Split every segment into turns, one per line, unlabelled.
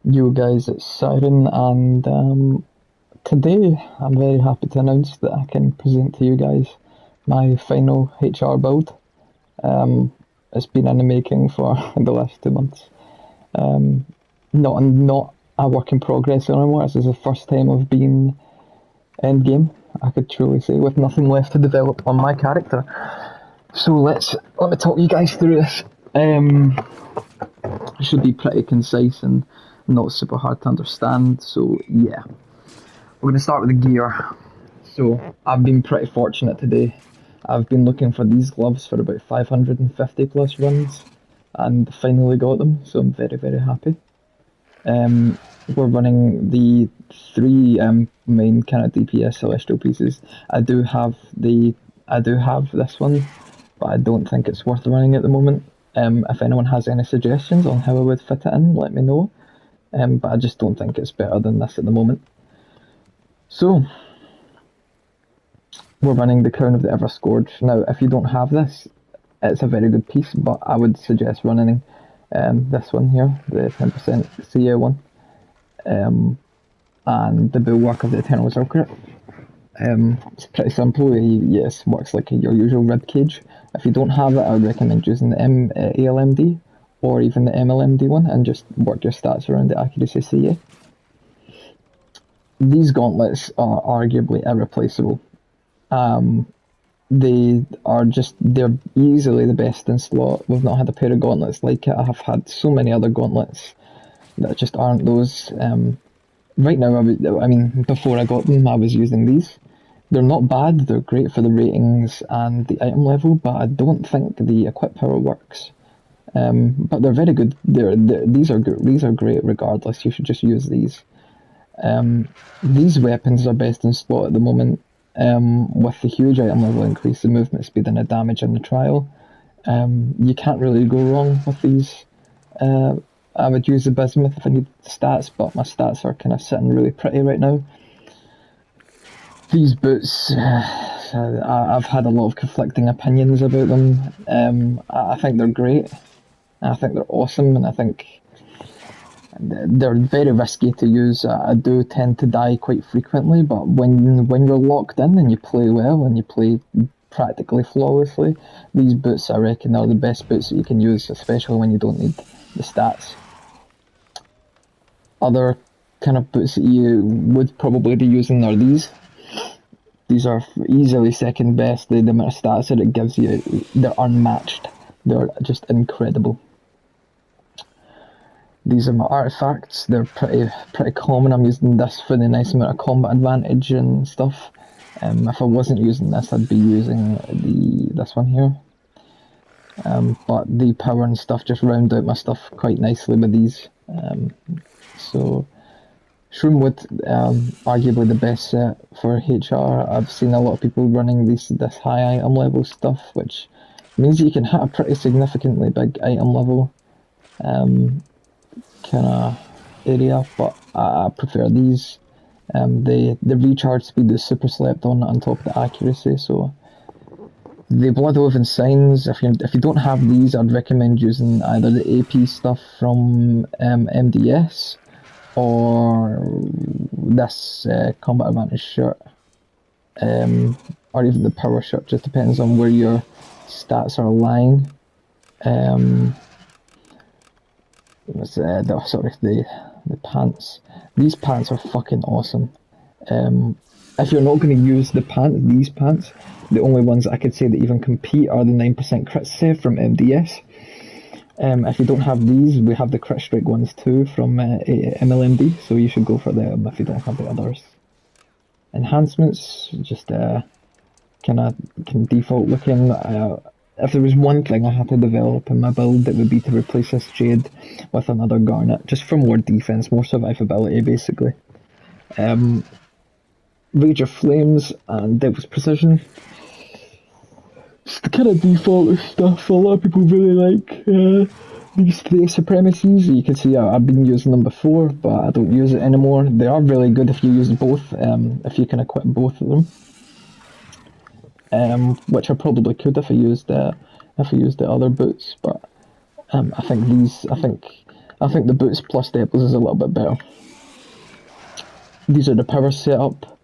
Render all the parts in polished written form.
You guys, it's Siren, and today I'm very happy to announce that I can present to you guys my final HR build. Um, it's been in the making for the last 2 months. Not a work in progress anymore. This is the first time I've been end game, I could truly say, with nothing left to develop on my character. So let me talk you guys through this. It should be pretty concise and not super hard to understand. So yeah, we're gonna start with the gear. So I've been pretty fortunate today. I've been looking for these gloves for about 550 plus runs and finally got them, so I'm very happy. We're running the three main kind of DPS celestial pieces. I do have this one, but I don't think it's worth running at the moment. If anyone has any suggestions on how I would fit it in, let me know. But I just don't think it's better than this at the moment. So we're running the Crown of the Everscourge. Now, if you don't have this, it's a very good piece, but I would suggest running this one here, the 10% CA one, and the Bulwark of the Eternal Circuit. It's pretty simple. Yes, works like your usual rib cage. If you don't have it, I would recommend using the ALMD or even the MLMD one and just work your stats around the accuracy CA. These gauntlets are arguably irreplaceable. They're easily the best in slot. We've not had a pair of gauntlets like it. I have had so many other gauntlets that just aren't those. Right now, before I got them, I was using these. They're not bad, they're great for the ratings and the item level, but I don't think the equip power works. But they're very good. These are good. These are great regardless. You should just use these. These weapons are best in slot at the moment. With the huge item level increase, the movement speed and the damage in the trial. You can't really go wrong with these. I would use the bismuth if I need stats, but my stats are kind of sitting really pretty right now. These boots, I've had a lot of conflicting opinions about them. I think they're great. I think they're awesome, and I think they're very risky to use. I do tend to die quite frequently, but when you're locked in and you play well and you play practically flawlessly, these boots I reckon are the best boots that you can use, especially when you don't need the stats. Other kind of boots that you would probably be using are these. These are easily second best. The amount of stats that it gives you, they're unmatched. They're just incredible. These are my artifacts. They're pretty common. I'm using this for the nice amount of combat advantage and stuff. If I wasn't using this, I'd be using this one here. But the power and stuff just round out my stuff quite nicely with these. So Shroomwood, arguably the best set for HR. I've seen a lot of people running this high item level stuff, which means you can hit a pretty significantly big item level kind of area, but I prefer these. The recharge speed is super slept on top of the accuracy, so the Bloodwoven Signs, if you don't have these, I'd recommend using either the AP stuff from MDS or this combat advantage shirt, or even the power shirt. Just depends on where your stats are lying. The pants. These pants are fucking awesome. If you're not going to use these pants, the only ones I could say that even compete are the 9% crit save from MDS. If you don't have these, we have the crit strike ones too from MLMD, so you should go for them if you don't have the others. Enhancements, just kind of default looking. If there was one thing I had to develop in my build, it would be to replace this Jade with another Garnet, just for more defense, more survivability basically. Rage of Flames and Devil's Precision. It's the kind of default stuff a lot of people really like. These three supremacies, you can see I've been using them before, but I don't use it anymore. They are really good if you use both, if you can equip both of them. Which I probably could if I used the other boots, but I think I think the boots plus staples is a little bit better. These are the power setup.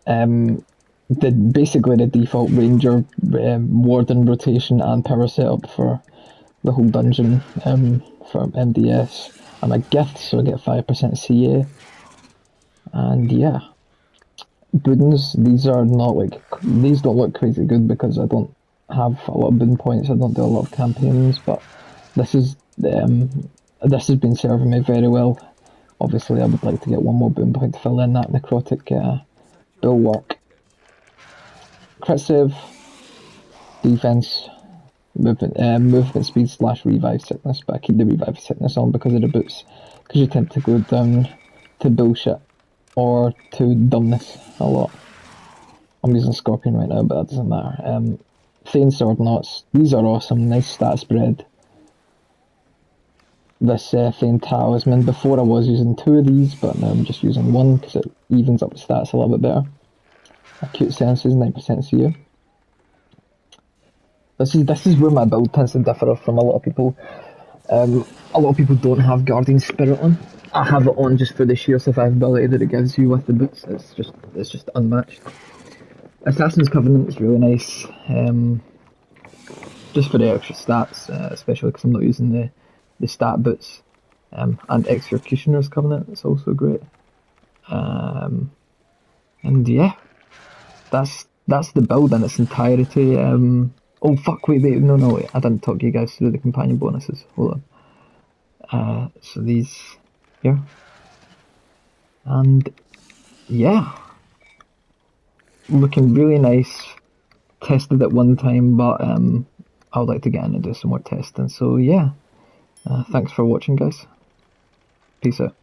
Basically the default ranger, warden rotation and power setup for the whole dungeon for MDS. I'm a gift, so I get 5% CA. And yeah, boons. These are not like these don't look crazy good because I don't have a lot of boon points. I don't do a lot of campaigns, but this is this has been serving me very well. Obviously, I would like to get one more boon point to fill in that necrotic bulwark. Crit save, defense, movement speed / revive sickness, but I keep the revive sickness on because of the boots, because you tend to go down to bullshit or to dumbness a lot. I'm using Scorpion right now, but that doesn't matter. Thane Sword Knots, these are awesome, nice stat spread. This Thane Talisman, before I was using 2 of these, but now I'm just using 1 because it evens up the stats a little bit better. Acute Senses, 9% CU. This is where my build tends to differ from a lot of people. A lot of people don't have Guardian Spirit on. I have it on just for the sheer survivability that it gives you with the boots. It's just unmatched. Assassin's Covenant is really nice, just for the extra stats, especially because I'm not using the stat boots. And Executioner's Covenant is also great. And yeah, that's the build in its entirety. Oh fuck! Wait, no, wait! I didn't talk to you guys through the companion bonuses. Hold on. So these here, and yeah, looking really nice. Tested it one time, but I would like to get in and do some more testing. So yeah, thanks for watching, guys. Peace out.